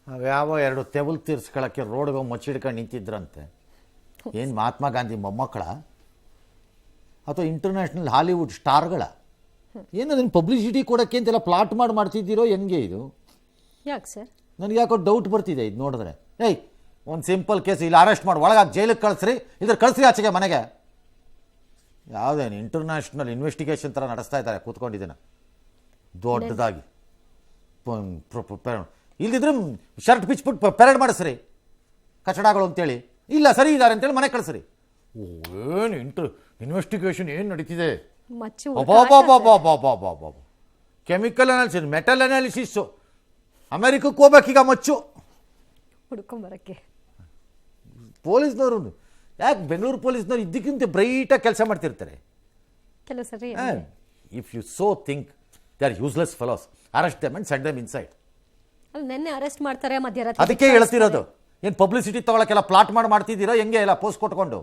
ಯಾವ ಎರಡು ತೆವಲ್ ತೀರ್ಸ್ಕೊಳ್ಳೋಕ್ಕೆ ರೋಡ್ಗೆ ಮಚ್ಚಿಡ್ಕೊಂಡು ನಿಂತಿದ್ರಂತೆ. ಏನು ಮಹಾತ್ಮ ಗಾಂಧಿ ಮೊಮ್ಮಕ್ಕಳ ಅಥವಾ ಇಂಟರ್ನ್ಯಾಷನಲ್ ಹಾಲಿವುಡ್ ಸ್ಟಾರ್ಗಳ? ಏನು ಅದನ್ನು ಪಬ್ಲಿಸಿಟಿ ಕೊಡೋಕ್ಕೆ ಅಂತೆಲ್ಲ ಪ್ಲಾಟ್ ಮಾಡ್ತಿದ್ದೀರೋ ಹೆಂಗೆ ಇದು? ಯಾಕೆ ಸರ್? ನನಗೆ ಯಾಕೋ ಡೌಟ್ ಬರ್ತಿದೆ ಇದು ನೋಡಿದ್ರೆ. ಒಂದು ಸಿಂಪಲ್ ಕೇಸ್ ಇಲ್ಲಿ ಅರೆಸ್ಟ್ ಮಾಡಿ ಒಳಗಾಗಿ ಜೈಲಿಗೆ ಕಳಿಸ್ರಿ, ಇದ್ರ ಕಳಿಸ್ರಿ ಆಚೆಗೆ ಮನೆಗೆ. ಯಾವುದೇನು ಇಂಟರ್ನ್ಯಾಷನಲ್ ಇನ್ವೆಸ್ಟಿಗೇಷನ್ ಥರ ನಡೆಸ್ತಾ ಇದ್ದಾರೆ ಕೂತ್ಕೊಂಡಿದ್ದೇನೆ ದೊಡ್ಡದಾಗಿ. ಇಲ್ದಿದ್ರೆ ಶರ್ಟ್ ಬಿಚ್ಬಿಟ್ಟು ಪೆರೇಡ್ ಮಾಡಿಸ್ರಿ ಕಚಡಗಳು ಅಂತೇಳಿ. ಇಲ್ಲ ಸರಿ ಇದ್ದಾರೆ ಅಂತೇಳಿ ಮನೆ ಕಳಿಸ್ರಿ. ಏನು ಇನ್ವೆಸ್ಟಿಗೇಷನ್ ಏನು ನಡೀತಿದೆ? Chemical analysis, metal analysis. ಅಮೆರಿಕಕ್ಕೆ ಹೋಗ್ಬೇಕೀಗ ಮಚ್ಚು ಹುಡ್ಕೊಂಬರಕ್ಕೆ. ಪೊಲೀಸ್ನವರು ಯಾಕೆ ಬೆಂಗಳೂರು ಪೊಲೀಸ್ನವ್ರು ಇದಕ್ಕಿಂತ ಬ್ರೈಟಾಗಿ ಕೆಲಸ ಮಾಡ್ತಿರ್ತಾರೆ. ಕೆಲವು ಸರಿ if you so think they are useless fellows, arrest them and send them inside. ಅಲ್ಲಿ ನೆನ್ನೆ ಅರೆಸ್ಟ್ ಮಾಡ್ತಾರೆ, ಮಧ್ಯರಾತ್ರಿ. ಅದಕ್ಕೆ ಹೇಳ್ತಿರೋದು, ಏನು ಪಬ್ಲಿಸಿಟಿ ತಗೊಳಕ್ಕೆಲ್ಲ ಪ್ಲಾಟ್ ಮಾಡ್ತಿದ್ದೀರೋ ಹೆಂಗೆ ಎಲ್ಲ ಪೋಸ್ಟ್ ಕೊಟ್ಕೊಂಡು.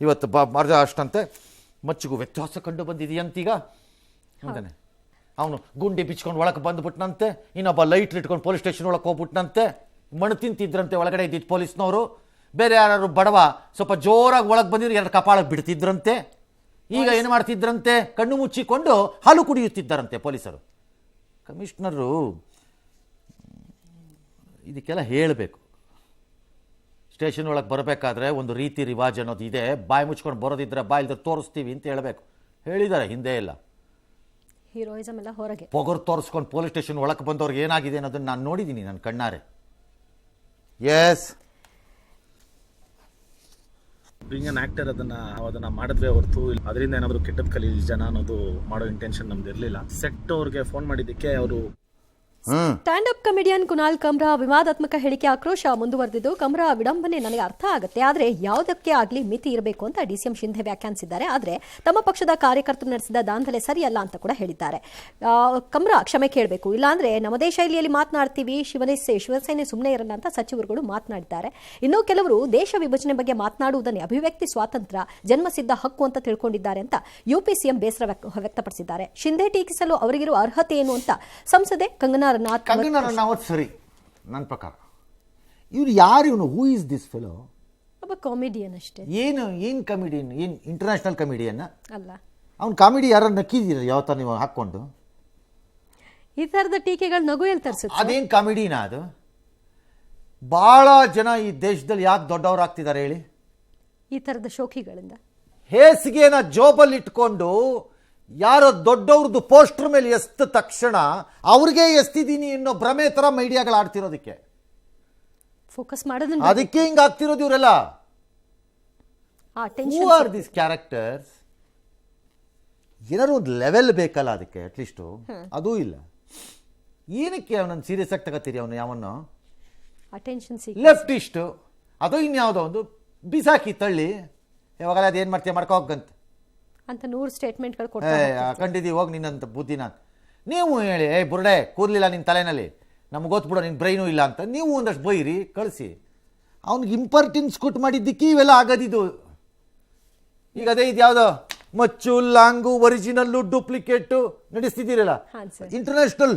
ಇವತ್ತು ಮಾರ್ಜ ಅಷ್ಟಂತೆ ಮಚ್ಚಿಗೂ ವ್ಯತ್ಯಾಸ ಕಂಡು ಬಂದಿದೆಯಂತೀಗ ಅಂತಾನೆ. ಅವನು ಗುಂಡಿ ಬಿಚ್ಕೊಂಡು ಒಳಗೆ ಬಂದುಬಿಟ್ನಂತೆ, ಇನ್ನೊಬ್ಬ ಲೈಟ್ ಇಟ್ಕೊಂಡು ಪೊಲೀಸ್ ಸ್ಟೇಷನ್ ಒಳಗೆ ಹೋಗ್ಬಿಟ್ನಂತೆ. ಮಣ್ಣು ತಿಂತಿದ್ರಂತೆ ಒಳಗಡೆ ಇದ್ದಿದ್ದು ಪೊಲೀಸ್ನವರು. ಬೇರೆ ಯಾರು ಬಡವ ಸ್ವಲ್ಪ ಜೋರಾಗಿ ಒಳಗೆ ಬಂದಿದ್ರು ಎರಡು ಕಪಾಳಕ್ಕೆ ಬಿಡ್ತಿದ್ರಂತೆ. ಈಗ ಏನು ಮಾಡ್ತಿದ್ರಂತೆ? ಕಣ್ಣು ಮುಚ್ಚಿಕೊಂಡು ಹಾಲು ಕುಡಿಯುತ್ತಿದ್ದಾರಂತೆ ಪೊಲೀಸರು. ಕಮಿಷನರು ಇದಕ್ಕೆಲ್ಲ ಹೇಳಬೇಕು. ಸ್ಟೇಷನ್ ಒಳಗೆ ಬರಬೇಕಾದ್ರೆ ಒಂದು ರೀತಿ ರಿವಾಜ್ ಅನ್ನೋದು ಇದೆ. ಬಾಯಿ ಮುಚ್ಕೊಂಡು ಬರೋದಿದ್ರೆ ಬಾಯಿಲ್ದ್ರೆ ತೋರಿಸ್ತೀವಿ ಅಂತ ಹೇಳಬೇಕು. ಹೇಳಿದ್ದಾರೆ ಹಿಂದೆ ಎಲ್ಲ. ಹೀರೋಯಿಸಮ್ ಎಲ್ಲ ಹೊರಗೆ ಪೊಗರು ತೋರಿಸ್ಕೊಂಡು ಪೊಲೀಸ್ ಸ್ಟೇಷನ್ ಒಳಗೆ ಬಂದವ್ರಿಗೆ ಏನಾಗಿದೆ ಅನ್ನೋದನ್ನು ನಾನು ನೋಡಿದ್ದೀನಿ ನನ್ನ ಕಣ್ಣಾರೆ. ಎಸ್, ಬೀಯಿಂಗ್ ಅನ್ ಆಕ್ಟರ್ ಅದನ್ನ ಮಾಡಿದ್ವಿ ಹೊರತು ಅದರಿಂದ ಏನಾದರೂ ಕೆಟ್ಟದ್ದು ಕಲೀಲಿ ಜನ ಅನ್ನೋದು ಮಾಡೋ ಇಂಟೆನ್ಷನ್ ನಮ್ದು ಇರಲಿಲ್ಲ. ಸೆಟ್ ಅವ್ರಿಗೆ ಫೋನ್ ಮಾಡಿದ್ದಕ್ಕೆ ಅವರು stand up comedian Kunal Kamra ವಿವಾದಾತ್ಮಕ ಹೇಳಿಕೆ ಆಕ್ರೋಶ ಮುಂದುವರೆದಿದ್ದು, ಕಮ್ರಾ ವಿಡಂಬನೆ ನನಗೆ ಅರ್ಥ ಆಗುತ್ತೆ, ಆದರೆ ಯಾವುದಕ್ಕೆ ಆಗಲಿ ಮಿತಿ ಇರಬೇಕು ಅಂತ ಡಿಸಿಎಂ ಶಿಂಧೆ ವ್ಯಾಖ್ಯಾನಿಸಿದ್ದಾರೆ. ಆದರೆ ತಮ್ಮ ಪಕ್ಷದ ಕಾರ್ಯಕರ್ತರು ನಡೆಸಿದ ದಾಂಧಲೆ ಸರಿಯಲ್ಲ ಅಂತ ಕೂಡ ಹೇಳಿದ್ದಾರೆ. ಕಮ್ರಾ ಕ್ಷಮೆ ಕೇಳಬೇಕು, ಇಲ್ಲಾಂದ್ರೆ ನಮ್ಮದೇ ಶೈಲಿಯಲ್ಲಿ ಮಾತನಾಡ್ತೀವಿ, ಶಿವಸೇನೆ ಸುಮ್ಮನೆ ಇರಲ್ಲ ಅಂತ ಸಚಿವರುಗಳು ಮಾತನಾಡಿದ್ದಾರೆ. ಇನ್ನು ಕೆಲವರು ದೇಶ ವಿಭಜನೆ ಬಗ್ಗೆ ಮಾತನಾಡುವುದನ್ನೇ ಅಭಿವ್ಯಕ್ತಿ ಸ್ವಾತಂತ್ರ್ಯ, ಜನ್ಮಸಿದ್ಧ ಹಕ್ಕು ಅಂತ ತಿಳ್ಕೊಂಡಿದ್ದಾರೆ ಅಂತ ಯುಪಿ ಸಿಎಂ ಬೇಸರ ವ್ಯಕ್ತಪಡಿಸಿದ್ದಾರೆ. ಶಿಂಧೆ ಟೀಕಿಸಲು ಅವರಿಗಿರುವ ಅರ್ಹತೆ ಏನು ಅಂತ ಸಂಸದೆ ಕಂಗನಾ ರನೌತ್ ಸರಿ ನನ್ನ ಪ್ರಕಾರ. ಇವ್ರು ಯಾರು? ಇವನು ಹೂ ಇಸ್ ದಿಸ್ ಫೆಲೋ? ಒಬ್ಬ ಕಾಮಿಡಿಯನ್ ಅಷ್ಟೇ. ಏನು ಕಾಮಿಡಿಯನ್? ಏನು ಇಂಟರ್ನ್ಯಾಷನಲ್ ಕಾಮಿಡಿಯನ್ ಅಲ್ಲ. ಅವ್ನು ಕಾಮಿಡಿ ಯಾರು ನಕ್ಕಿದ್ದೀರ ಯಾವತ್ತ ನೀವು ಹಾಕ್ಕೊಂಡು? ಈ ತರದ ಟೀಕೆಗಳು ನಗು ಎಲ್ಲಿ ತರಿಸುತ್ತೆ? ಅದೇನು ಕಾಮಿಡಿನ ಅದು? ಬಹಳ ಜನ ಈ ದೇಶದಲ್ಲಿ ಯಾಕೆ ದೊಡ್ಡವರಾಗ್ತಿದ್ದಾರೆ ಹೇಳಿ? ಈ ತರದ ಶೋಕಿಗಳಿಂದ. ಹೇಸಿಗೆನ ಜೋಬಲ್ಲಿ ಇಟ್ಕೊಂಡು ಯಾರೋ ದೊಡ್ಡವ್ರದ್ದು ಪೋಸ್ಟರ್ ಮೇಲೆ ಎಸ್ತ ತಕ್ಷಣ ಅವ್ರಿಗೆ ಎಸ್ತಿದ್ದೀನಿ ಅನ್ನೋ ಭ್ರಮೆ ಥರ ಮೀಡಿಯಾಗಳು ಆಡ್ತಿರೋದಕ್ಕೆ, ಫೋಕಸ್ ಮಾಡೋದು ಅದಕ್ಕೆ ಹಿಂಗೆ ಆಗ್ತಿರೋದು ಇವರೆಲ್ಲ. Who are this characters? ಏನಾದ್ರು ಒಂದು ಲೆವೆಲ್ ಬೇಕಲ್ಲ ಅದಕ್ಕೆ ಅಟ್ಲೀಸ್ಟು, ಅದೂ ಇಲ್ಲ. ಏನಕ್ಕೆ ಅವನನ್ನು ಸೀರಿಯಸ್ ಆಗಿ ತಗೋತೀರಿ? ಅವನು ಯಾವನ್ನೋ ಅಟೆನ್ಷನ್ ಲೆಫ್ಟ್ ಇಷ್ಟು ಅದು ಇನ್ಯಾವುದೋ ಒಂದು ಬಿಸಾಕಿ ತಳ್ಳಿ ಯಾವಾಗಲ್ಲ ಅದೇನು ಮಾಡ್ತೀಯ ಮಾಡ್ಕೋಗಂತ ಅಂತ 100 ಸ್ಟೇಟ್ಮೆಂಟ್ಗಳು ಕೊಡ್ತಾರೆ. ಕಂಡಿದ್ದೀವಿ ಹೋಗಿ ನಿನ್ನಂತ ಬುದ್ಧಿನ ನೀವು ಹೇಳಿ. ಬುರ್ಡೆ ಕೂರ್ಲಿಲ್ಲ ನಿನ್ನ ತಲೆನಲ್ಲಿ, ನಮ್ಗೆ ಗೊತ್ತು ನಿನ್ನ ಬ್ರೈನು ಇಲ್ಲ ಅಂತ ನೀವು ಒಂದಷ್ಟು ಬೈರಿ ಕಳಿಸಿ. ಅವ್ನಿಗೆ ಇಂಪಾರ್ಟೆನ್ಸ್ ಕೊಟ್ಟು ಮಾಡಿದ್ದಕ್ಕೆ ಇವೆಲ್ಲ ಆಗೋದಿದು. ಈಗ ಅದೇ ಇದು ಯಾವುದೋ ಮಚ್ಚು ಲಾಂಗು ಒರಿಜಿನಲ್ಲು ಡೂಪ್ಲಿಕೇಟು ನಡೆಸ್ತಿದ್ದೀರಲ್ಲ ಇಂಟರ್ನ್ಯಾಷನಲ್.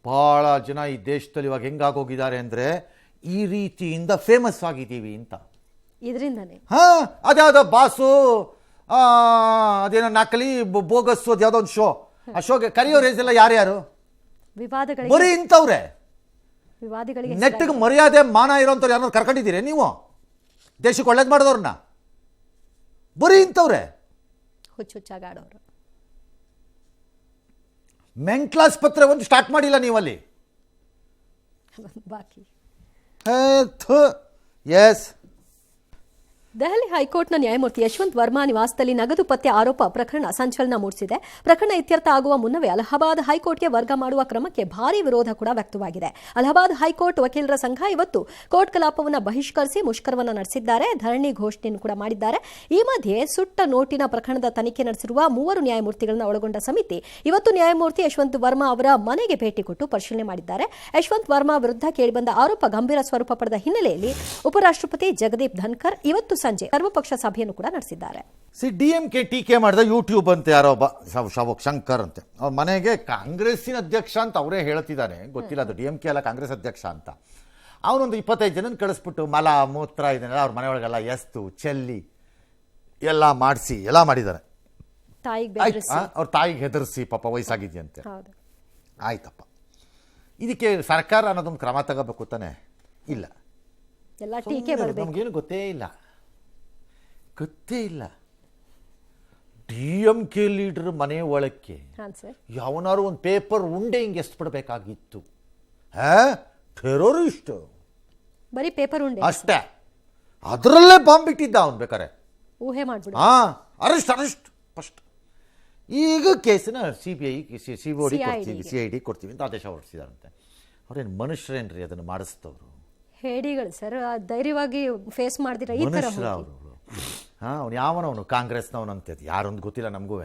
ಭಾಳ ಜನ ಈ ದೇಶದಲ್ಲಿ ಇವಾಗ ಹೆಂಗಾಗೋಗಿದ್ದಾರೆ ಅಂದರೆ ಈ ರೀತಿಯಿಂದ ಫೇಮಸ್ ಆಗಿದ್ದೀವಿ ಅಂತ. ಇದರಿಂದನೇ ಅದ್ಯಾವುದೋ ಬಾಸು ಅದೇನೋ ನಕಲಿ ಬೋಗಸ್ ಅದು ಯಾವುದೋ ಒಂದು ಶೋ, ಆ ಶೋಗೆ ಕರೆಯೋ ರೇಜೆಲ್ಲ ಯಾರ್ಯಾರು? ವಿವಾದಗಳಿಗೆ ಬರೀ ಇಂಥವ್ರೆ. ವಿವಾದಿಗಳಿಗೆ ನೆಟ್ಟಿಗೆ ಮರ್ಯಾದೆ ಮಾನ ಇರೋಂಥವ್ರು ಯಾರು ಕರ್ಕೊಂಡಿದ್ದೀರಿ ನೀವು? ದೇಶಕ್ಕೆ ಒಳ್ಳೇದು ಮಾಡಿದವ್ರನ್ನ ಬರೀ ಇಂಥವ್ರೆ ಹುಚ್ಚುಚ್ಚಾಗಾಡೋರು. ಮೆಂಟ್ಲಾಸ್ಪತ್ರೆ ಒಂದು ಸ್ಟಾರ್ಟ್ ಮಾಡಿಲ್ಲ ನೀವಲ್ಲಿ. ಬಾಕಿ ಎಸ್. ದೆಹಲಿ ಹೈಕೋರ್ಟ್ನ ನ್ಯಾಯಮೂರ್ತಿ ಯಶವಂತ್ ವರ್ಮಾ ನಿವಾಸದಲ್ಲಿ ನಗದು ಪತ್ತೆ ಆರೋಪ ಪ್ರಕರಣ ಸಂಚಲನ ಮೂಡಿಸಿದೆ. ಪ್ರಕರಣ ಇತ್ಯರ್ಥ ಆಗುವ ಮುನ್ನವೇ ಅಲಹಾಬಾದ್ ಹೈಕೋರ್ಟ್ಗೆ ವರ್ಗ ಮಾಡುವ ಕ್ರಮಕ್ಕೆ ಭಾರೀ ವಿರೋಧ ಕೂಡ ವ್ಯಕ್ತವಾಗಿದೆ. ಅಲಹಾಬಾದ್ ಹೈಕೋರ್ಟ್ ವಕೀಲರ ಸಂಘ ಇವತ್ತು ಕೋರ್ಟ್ ಕಲಾಪವನ್ನು ಬಹಿಷ್ಕರಿಸಿ ಮುಷ್ಕರವನ್ನು ನಡೆಸಿದ್ದಾರೆ, ಧರಣಿ ಘೋಷಣೆಯನ್ನು ಕೂಡ ಮಾಡಿದ್ದಾರೆ. ಈ ಮಧ್ಯೆ ಸುಟ್ಟ ನೋಟಿನ ಪ್ರಕರಣದ ತನಿಖೆ ನಡೆಸಿರುವ 3 ನ್ಯಾಯಮೂರ್ತಿಗಳನ್ನು ಒಳಗೊಂಡ ಸಮಿತಿ ಇವತ್ತು ನ್ಯಾಯಮೂರ್ತಿ ಯಶವಂತ್ ವರ್ಮಾ ಅವರ ಮನೆಗೆ ಭೇಟಿ ಕೊಟ್ಟು ಪರಿಶೀಲನೆ ಮಾಡಿದ್ದಾರೆ. ಯಶವಂತ್ ವರ್ಮಾ ವಿರುದ್ಧ ಕೇಳಿಬಂದ ಆರೋಪ ಗಂಭೀರ ಸ್ವರೂಪ ಪಡೆದ ಹಿನ್ನೆಲೆಯಲ್ಲಿ ಉಪರಾಷ್ಟ್ರಪತಿ ಜಗದೀಪ್ ಧನ್ಕರ್ ಇವತ್ತು ಸಂಜೆ ಸರ್ವಪಕ್ಷ ಸಭೆಯನ್ನು ಕೂಡ ನಡೆಸಿದ್ದಾರೆ. DMK ಟೀಕೆ ಮಾಡಿದ ಯೂಟ್ಯೂಬ್ ಅಂತ ಯಾರೋ ಒಬ್ಬ ಶಂಕರ್ ಅಂತೆ, ಅವ್ರ ಮನೆಗೆ ಕಾಂಗ್ರೆಸ್ಸಿನ ಅಧ್ಯಕ್ಷ ಅಂತ ಅವರೇ ಹೇಳ್ತಿದ್ದಾನೆ, ಗೊತ್ತಿಲ್ಲ ಅದು DMK ಅಲ್ಲ ಕಾಂಗ್ರೆಸ್ ಅಧ್ಯಕ್ಷ ಅಂತ. ಅವನೊಂದು 25 ಜನನ ಕಳಿಸ್ಬಿಟ್ಟು ಮಲ ಮೂತ್ರ ಇದನ್ನೆಲ್ಲ ಅವ್ರ ಮನೆಯೊಳಗೆಲ್ಲ ಎಸ್ತು ಚೆಲ್ಲಿ ಎಲ್ಲ ಮಾಡಿಸಿ ಎಲ್ಲ ಮಾಡಿದ್ದಾರೆ. ಅವ್ರ ತಾಯಿಗೆ ಹೆದರ್ಸಿ ಪಾಪ ವಯಸ್ಸಾಗಿದೆಯಂತೆ. ಆಯ್ತಪ್ಪ, ಇದಕ್ಕೆ ಸರ್ಕಾರ ಅನ್ನೋದೊಂದು ಕ್ರಮ ತಗೋಬೇಕು ತಾನೆ? ಇಲ್ಲ, ನಮಗೇನು ಗೊತ್ತೇ ಇಲ್ಲ. DMK ಲೀಡರ್ ಮನೆ ಒಳಕ್ಕೆ ಯಾವನಾರು ಒಂದು ಪೇಪರ್ ಉಂಡೆ ಹಿಂಗೆ ಎಷ್ಟು ಬಿಡಬೇಕಾಗಿತ್ತು? ಟೆರರಿಸ್ಟ್ ಬರೀ ಪೇಪರ್ ಉಂಡೆ ಅಷ್ಟೇ, ಅದರಲ್ಲೇ ಬಾಂಬ್ ಇಟ್ಟಿದ್ದ ಅವನು. ಬೇಕಾರೆ ಊಹೆ ಮಾಡ್ಬಿಡು. Arrest first. ಈಗ ಕೇಸನ್ನ CID ಕೊಡ್ತೀವಿ ಅಂತ ಆದೇಶ ಹೊರಡಿಸಿದಾರಂತೆ. ಅವ್ರೇನು ಮನುಷ್ಯರೇನ್ರಿ ಅದನ್ನು ಮಾಡಿಸ್ತವ್ರು? ಹೇಡಿಗಳು ಸರ್, ಧೈರ್ಯವಾಗಿ ಫೇಸ್ ಮಾಡಿದಿರ ಈ ತರ ಅವರು. ಅವನು ಯಾವನವನು ಕಾಂಗ್ರೆಸ್ನವನಂತೆ, ಯಾರೊಂದು ಗೊತ್ತಿಲ್ಲ ನಮಗೂ.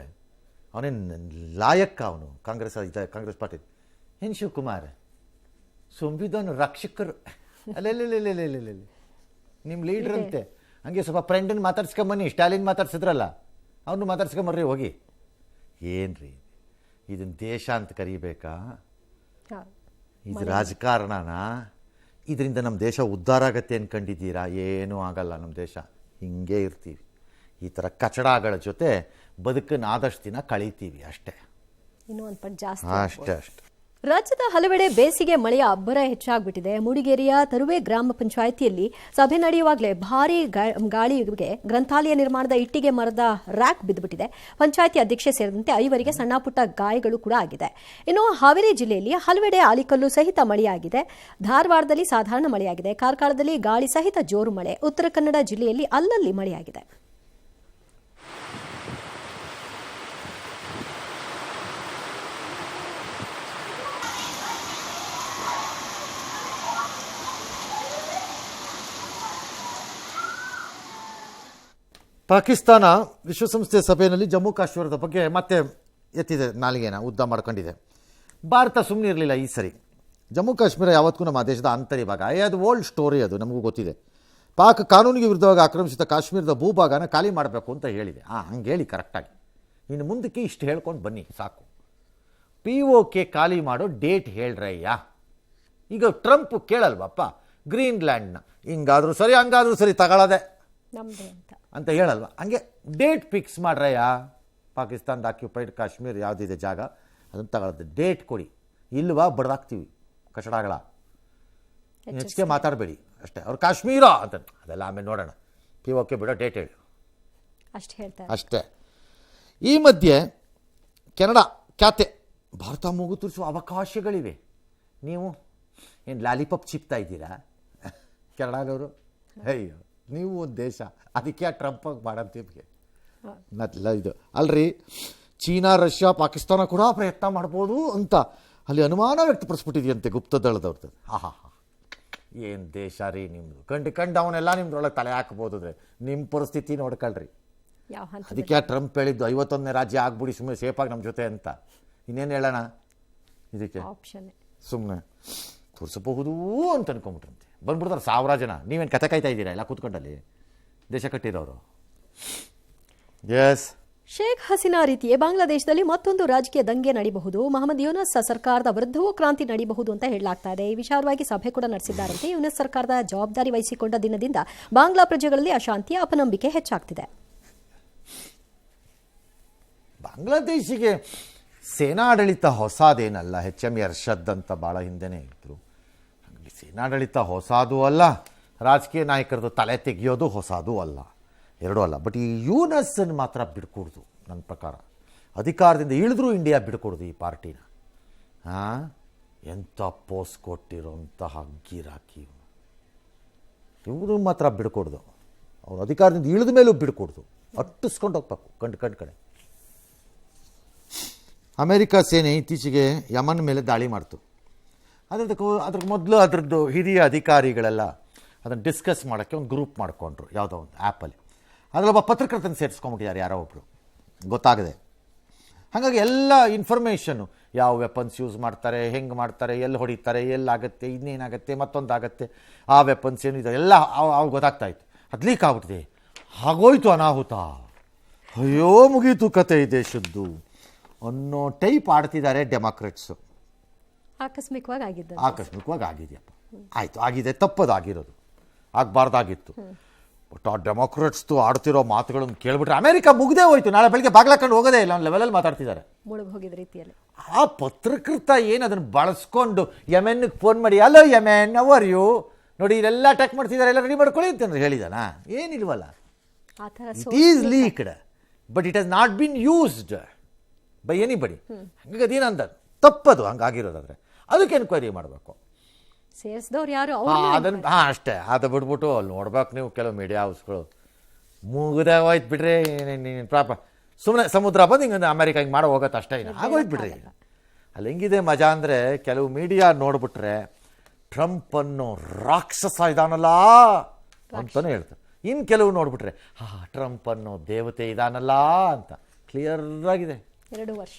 ಅವನೇನು ಲಾಯಕ್ಕ ಅವನು ಕಾಂಗ್ರೆಸ್ ಪಾರ್ಟಿ. ಏನು ಶಿವಕುಮಾರ್ ಸಂವಿಧಾನ ರಕ್ಷಕರು ಅಲ್ಲೆಲ್ಲ ನಿಮ್ಮ ಲೀಡ್ರ್ ಅಂತೆ. ಹಂಗೆ ಸ್ವಲ್ಪ ಫ್ರೆಂಡನ್ನು ಮಾತಾಡ್ಸ್ಕೊಂಬನ್ನಿ, ಸ್ಟಾಲಿನ್ ಮಾತಾಡ್ಸಿದ್ರಲ್ಲ ಅವನು ಮಾತಾಡ್ಸ್ಕೊಂಬರ್ರಿ ಹೋಗಿ. ಏನ್ರಿ ಇದನ್ನ ದೇಶ ಅಂತ ಕರಿಬೇಕಾ? ಇದು ರಾಜಕಾರಣನ? ಇದರಿಂದ ನಮ್ಮ ದೇಶ ಉದ್ಧಾರ ಆಗತ್ತೆ ಅನ್ಕೊಂಡಿದ್ದೀರಾ? ಏನೂ ಆಗಲ್ಲ. ನಮ್ಮ ದೇಶ ಹಿಂಗೆ ಇರ್ತೀವಿ, ಈ ಥರ ಕಚಡಗಳ ಜೊತೆ ಬದುಕನ್ನು ಆದಷ್ಟು ದಿನ ಕಳೀತೀವಿ ಅಷ್ಟೇ. ಅಷ್ಟೇ. ರಾಜ್ಯದ ಹಲವೆಡೆ ಬೇಸಿಗೆ ಮಳೆಯ ಅಬ್ಬರ ಹೆಚ್ಚಾಗ್ಬಿಟ್ಟಿದೆ. ಮೂಡಿಗೆರೆಯ ತರುವೆ ಗ್ರಾಮ ಪಂಚಾಯಿತಿಯಲ್ಲಿ ಸಭೆ ನಡೆಯುವಾಗಲೇ ಭಾರೀ ಗಾಳಿಗೆ ಗ್ರಂಥಾಲಯ ನಿರ್ಮಾಣದ ಇಟ್ಟಿಗೆ ಮರದ ರ್ಯಾಕ್ ಬಿದ್ದುಬಿಟ್ಟಿದೆ. ಪಂಚಾಯಿತಿ ಅಧ್ಯಕ್ಷೆ ಸೇರಿದಂತೆ 5 ಸಣ್ಣ ಪುಟ್ಟ ಗಾಯಗಳು ಕೂಡ ಆಗಿದೆ. ಇನ್ನು ಹಾವೇರಿ ಜಿಲ್ಲೆಯಲ್ಲಿ ಹಲವೆಡೆ ಆಲಿಕಲ್ಲು ಸಹಿತ ಮಳೆಯಾಗಿದೆ. ಧಾರವಾಡದಲ್ಲಿ ಸಾಧಾರಣ ಮಳೆಯಾಗಿದೆ. ಕಾರ್ಕಳದಲ್ಲಿ ಗಾಳಿ ಸಹಿತ ಜೋರು ಮಳೆ. ಉತ್ತರ ಕನ್ನಡ ಜಿಲ್ಲೆಯಲ್ಲಿ ಅಲ್ಲಲ್ಲಿ ಮಳೆಯಾಗಿದೆ. ಪಾಕಿಸ್ತಾನ ವಿಶ್ವಸಂಸ್ಥೆ ಸಭೆಯಲ್ಲಿ ಜಮ್ಮು ಕಾಶ್ಮೀರದ ಬಗ್ಗೆ ಮತ್ತೆ ಎತ್ತಿದೆ, ನಾಲಿಗೆನ ಉದ್ದ ಮಾಡ್ಕೊಂಡಿದೆ. ಭಾರತ ಸುಮ್ಮನೆ ಇರಲಿಲ್ಲ ಈ ಸರಿ. ಜಮ್ಮು ಕಾಶ್ಮೀರ ಯಾವತ್ತೂ ನಮ್ಮ ದೇಶದ ಆಂತರ್ಯ ಭಾಗ. ಅದು ಓಲ್ಡ್ ಸ್ಟೋರಿ, ಅದು ನಮಗೂ ಗೊತ್ತಿದೆ. ಪಾಕ್ ಕಾನೂನಿಗೆ ವಿರುದ್ಧವಾಗಿ ಆಕ್ರಮಿಸಿದ ಕಾಶ್ಮೀರದ ಭೂಭಾಗನ ಖಾಲಿ ಮಾಡಬೇಕು ಅಂತ ಹೇಳಿದೆ. ಹಂಗೆ ಹೇಳಿ ಕರೆಕ್ಟಾಗಿ. ಇನ್ನು ಮುಂದಕ್ಕೆ ಇಷ್ಟು ಹೇಳ್ಕೊಂಡು ಬನ್ನಿ ಸಾಕು. POK ಖಾಲಿ ಮಾಡೋ ಡೇಟ್ ಹೇಳ್ರಯ್ಯ. ಈಗ ಟ್ರಂಪ್ ಕೇಳಲ್ವಪ್ಪ ಗ್ರೀನ್ಲ್ಯಾಂಡ್ನ, ಹಿಂಗಾದರೂ ಸರಿ ಹಂಗಾದರೂ ಸರಿ ತಗೊಳ್ಳೋದೆ ಅಂತ ಹೇಳಲ್ವ? ಹಂಗೆ ಡೇಟ್ ಫಿಕ್ಸ್ ಮಾಡ್ರಯ್ಯ. ಪಾಕಿಸ್ತಾನದ ಆಕ್ಯುಪೈಡ್ ಕಾಶ್ಮೀರ ಯಾವುದಿದೆ ಜಾಗ ಅದನ್ನು ತಗೊಳ್ಳೋದು, ಡೇಟ್ ಕೊಡಿ. ಇಲ್ವಾ ಬಡ್ದಾಕ್ತೀವಿ ಕಚಡಗಳ. ಹೆಚ್ಚಿಗೆ ಮಾತಾಡಬೇಡಿ ಅಷ್ಟೇ. ಅವ್ರು ಕಾಶ್ಮೀರ ಅಂತ ಅದೆಲ್ಲ ಆಮೇಲೆ ನೋಡೋಣ. POK ಬಿಡೋ ಡೇಟ್ ಹೇಳಿ ಅಷ್ಟೇ. ಈ ಮಧ್ಯೆ ಕೆನಡಾ ಖ್ಯಾತೆ ಭಾರತ ಮೂಗು ತೋರಿಸುವ ಅವಕಾಶಗಳಿವೆ. ನೀವು ಏನು ಲಾಲಿಪಾಪ್ ಚಿಪ್ತಾ ಇದ್ದೀರಾ ಕೆನಡಾದವರು? ಅಯ್ಯೋ, ನೀವು ಒಂದು ದೇಶ, ಅದಕ್ಕೆ ಟ್ರಂಪಾಗಿ ಮಾಡಂತಿದ್ಗೆ ನಲ್ಲ ಇದು ಅಲ್ರಿ. ಚೀನಾ, ರಷ್ಯಾ, ಪಾಕಿಸ್ತಾನ ಕೂಡ ಪ್ರಯತ್ನ ಮಾಡ್ಬೋದು ಅಂತ ಅಲ್ಲಿ ಅನುಮಾನ ವ್ಯಕ್ತಪಡಿಸ್ಬಿಟ್ಟಿದೆಯಂತೆ ಗುಪ್ತದಳದವ್ರದ್ದು. ಏನು ದೇಶ ರೀ ನಿಮ್ಮದು. ಕಂಡು ಅವನ್ನೆಲ್ಲ ನಿಮ್ದ್ರೊಳಗೆ ತಲೆ ಹಾಕ್ಬೋದು. ನಿಮ್ಮ ಪರಿಸ್ಥಿತಿ ನೋಡ್ಕೊಳ್ರಿ. ಅದಕ್ಕೆ ಟ್ರಂಪ್ ಹೇಳಿದ್ದು 51ನೇ ರಾಜ್ಯ ಆಗ್ಬಿಡಿ ಸುಮ್ಮನೆ ಸೇಫಾಗಿ ನಮ್ಮ ಜೊತೆ ಅಂತ. ಇನ್ನೇನು ಹೇಳೋಣ ಇದಕ್ಕೆ? ಸುಮ್ಮನೆ ತೋರಿಸಬಹುದು ಅಂತ ಅನ್ಕೊಂಬಿಟ್ರಂತೆ. ಬಂದ್ಬಿಡ್ತಾರೆ 1000 ಜನ. ನೀವೇನು ಕತೆ ಕಾಯ್ತಾ ಇದ್ದೀರಾ ಎಲ್ಲ ಕೂತ್ಕೊಂಡಲ್ಲಿ? ದೇಶ ಕಟ್ಟಿರೋರು. ಎಸ್, ಶೇಖ್ ಹಸೀನಾ ರೀತಿಯೇ ಬಾಂಗ್ಲಾದೇಶದಲ್ಲಿ ಮತ್ತೊಂದು ರಾಜಕೀಯ ದಂಗೆ ನಡೆಯಬಹುದು. ಮೊಹಮ್ಮದ್ ಯೂನಸ್ ಸರ್ಕಾರದ ವಿರುದ್ಧವೂ ಕ್ರಾಂತಿ ನಡೆಯಬಹುದು ಅಂತ ಹೇಳಲಾಗ್ತಾ ಇದೆ. ಈ ವಿಚಾರವಾಗಿ ಸಭೆ ಕೂಡ ನಡೆಸಿದ್ದಾರಂತೆ. ಯೂನಸ್ ಸರ್ಕಾರದ ಜವಾಬ್ದಾರಿ ವಹಿಸಿಕೊಂಡ ದಿನದಿಂದ ಬಾಂಗ್ಲಾ ಪ್ರಜೆಗಳಲ್ಲಿ ಅಶಾಂತಿ, ಅಪನಂಬಿಕೆ ಹೆಚ್ಚಾಗ್ತಿದೆ. ಬಾಂಗ್ಲಾದೇಶಿಗೆ ಸೇನಾಡಳಿತ ಹೊಸದೇನಲ್ಲ. HM ಅರ್ಷದ್ ಅಂತ ಭಾಳ ಹಿಂದೆನೇ ಇದ್ರು. ಸೇನಾಡಳಿತ ಹೊಸದೂ ಅಲ್ಲ, ರಾಜಕೀಯ ನಾಯಕರದ್ದು ತಲೆ ತೆಗೆಯೋದು ಹೊಸದೂ ಅಲ್ಲ, ಎರಡೂ ಅಲ್ಲ. ಬಟ್ ಈ ಯೂನಸ್ಸನ್ನು ಮಾತ್ರ ಬಿಡ್ಕೊಡ್ದು ನನ್ನ ಪ್ರಕಾರ. ಅಧಿಕಾರದಿಂದ ಇಳಿದ್ರೂ ಇಂಡಿಯಾ ಬಿಡ್ಕೊಡ್ದು ಈ ಪಾರ್ಟಿನ. ಎಂಥ ಪೋಸ್ಟ್ ಕೊಟ್ಟಿರೋಂತಹ ಗಿರಾಕಿ ಇವರು ಮಾತ್ರ ಬಿಡ್ಕೊಡ್ದು. ಅವ್ರು ಅಧಿಕಾರದಿಂದ ಇಳಿದ ಮೇಲೂ ಬಿಡ್ಕೊಡ್ದು, ಅಟ್ಟಿಸ್ಕೊಂಡು ಹೋಗ್ಬೇಕು ಕಂಡು ಕಡೆ. ಅಮೆರಿಕ ಸೇನೆ ಇತ್ತೀಚೆಗೆ ಯಮನ್ ಮೇಲೆ ದಾಳಿ ಮಾಡ್ತು. ಅದ್ರ ಮೊದಲು ಅದರದ್ದು ಹಿರಿಯ ಅಧಿಕಾರಿಗಳೆಲ್ಲ ಅದನ್ನು ಡಿಸ್ಕಸ್ ಮಾಡೋಕ್ಕೆ ಒಂದು ಗ್ರೂಪ್ ಮಾಡಿಕೊಂಡ್ರು ಯಾವುದೋ ಒಂದು ಆ್ಯಪಲ್ಲಿ. ಅದರಲ್ಲೊಬ್ಬ ಪತ್ರಕರ್ತನ ಸೇರಿಸ್ಕೊಂಬಿಟ್ಟಿದ್ದಾರೆ ಯಾರೋ ಒಬ್ಬರು, ಗೊತ್ತಾಗದೆ. ಹಾಗಾಗಿ ಎಲ್ಲ ಇನ್ಫಾರ್ಮೇಷನ್ನು, ಯಾವ ವೆಪನ್ಸ್ ಯೂಸ್ ಮಾಡ್ತಾರೆ, ಹೆಂಗೆ ಮಾಡ್ತಾರೆ, ಎಲ್ಲಿ ಹೊಡಿತಾರೆ, ಎಲ್ಲಾಗುತ್ತೆ, ಇನ್ನೇನಾಗುತ್ತೆ, ಮತ್ತೊಂದಾಗುತ್ತೆ, ಆ ವೆಪನ್ಸ್ ಏನಿದೆ ಎಲ್ಲ ಅವ್ರು ಗೊತ್ತಾಗ್ತಾಯಿತ್ತು. ಅದು ಲೀಕ್ ಆಗ್ಬಿಟ್ಟಿದೆ. ಆಗೋಯ್ತು ಅನಾಹುತ, ಅಯ್ಯೋ ಮುಗೀತು ಕತೆ ಈ ದೇಶದ್ದು ಅನ್ನೋ ಟೈಪ್ ಆಡ್ತಿದ್ದಾರೆ ಡೆಮಾಕ್ರೆಟ್ಸು. ಆಕಸ್ಮಿಕವಾಗಿ ಆಗಿದ್ದ. ಆಕಸ್ಮಿಕವಾಗಿ ಆಗಿದೆಯಪ್ಪ, ಆಯಿತು ಆಗಿದೆ, ತಪ್ಪದು ಆಗಿರೋದು, ಆಗಬಾರ್ದಾಗಿತ್ತು. ಬಟ್ ಆ ಡೆಮಾಕ್ರೆಟ್ಸ್ದು ಆಡ್ತಿರೋ ಮಾತುಗಳನ್ನು ಕೇಳಿಬಿಟ್ರೆ ಅಮೆರಿಕ ಮುಗ್ದೇ ಹೋಯ್ತು, ನಾಳೆ ಬೆಳಗ್ಗೆ ಬಾಗ್ಲಾಕೊಂಡು ಹೋಗೋದೇ ಇಲ್ಲ, ಒಂದು ಲೆವೆಲಲ್ಲಿ ಮಾತಾಡ್ತಿದ್ದಾರೆ. ಮುಳುಗ್ ಹೋಗಿದ ರೀತಿಯಲ್ಲಿ ಆ ಪತ್ರಕರ್ತ ಏನು ಅದನ್ನು ಬಳಸ್ಕೊಂಡು ಯಮೆನ್ಗೆ ಫೋನ್ ಮಾಡಿ, ಹಲೋ ಯಮೆನ್ ಅವರ್ ಯು, ನೋಡಿ ಇಲ್ಲೆಲ್ಲ ಅಟ್ಯಾಕ್ ಮಾಡ್ತಿದ್ದಾರೆ, ಎಲ್ಲ ರೆಡಿ ಮಾಡ್ಕೊಳ್ಳಿ ಅಂತಂದ್ರೆ ಹೇಳಿದಾನ? ಏನಿಲ್ವಲ್ಲ. ಆ ಥರ it is leaked but it has not been used by anybody. ಹಂಗಾಗಿ ಅದೇನಂದ ತಪ್ಪದು, ಹಂಗಾಗಿರೋದಾದ್ರೆ ಅದಕ್ಕೆ ಎನ್ಕ್ವೈರಿ ಮಾಡಬೇಕು. ಸೇರಿಸಿದವ್ರು ಯಾರು ಅದನ್ನು ಅಷ್ಟೇ, ಅದು ಬಿಟ್ಬಿಟ್ಟು ಅಲ್ಲಿ ನೋಡ್ಬೇಕು ನೀವು ಕೆಲವು ಮೀಡಿಯಾ ಹೌಸ್ಗಳು ಮುಗ್ದೇ ಹೋಯ್ತು ಬಿಡ್ರಿ, ಪಾಪ ಸುಮ್ಮನೆ ಸಮುದ್ರ ಬಂದು ಹಿಂಗೆ ಅಮೆರಿಕ ಹಿಂಗೆ ಮಾಡೋ ಹೋಗತ್ತೆ ಅಷ್ಟೇ, ಆಗೋಯ್ತು ಬಿಡ್ರಿ. ಅಲ್ಲಿ ಹೆಂಗಿದೆ ಮಜಾ ಅಂದರೆ ಕೆಲವು ಮೀಡಿಯಾ ನೋಡ್ಬಿಟ್ರೆ ಟ್ರಂಪ್ ಅನ್ನೋ ರಾಕ್ಷಸ ಇದಾನಲ್ಲ ಅಂತಲೇ ಹೇಳ್ತಾರೆ. ಇನ್ನು ಕೆಲವು ನೋಡ್ಬಿಟ್ರೆ ಟ್ರಂಪ್ ಅನ್ನೋ ದೇವತೆ ಇದಾನಲ್ಲ ಅಂತ ಕ್ಲಿಯರ್ ಆಗಿದೆ. 2 ವರ್ಷ